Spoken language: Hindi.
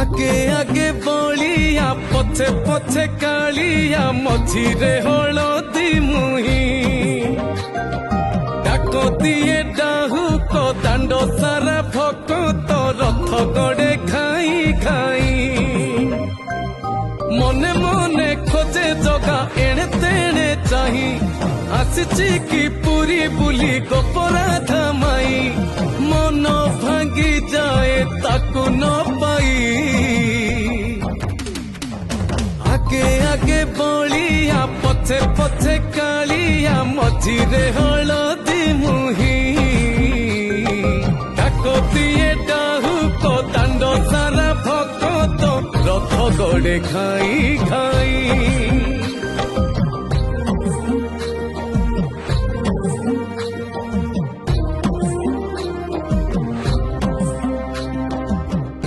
आगे आगे बलिया पछे पछे कालिया मझिरे हलदी मुही डाक दिए डाहुक दांड सारा भक्त रथ गड़े खाई खाई मने मने खोजे जगा एणे तेणे चाही आसिची की पूरी बुली गोपराधा माई मन भांगी जाए ताकू न पाई आगे आगे बलिया पछे पछे कालिया मझिरे हलदी मुही डाक दिए डाहुक दांड सारा भक्त रथ गड़े खाई खाई।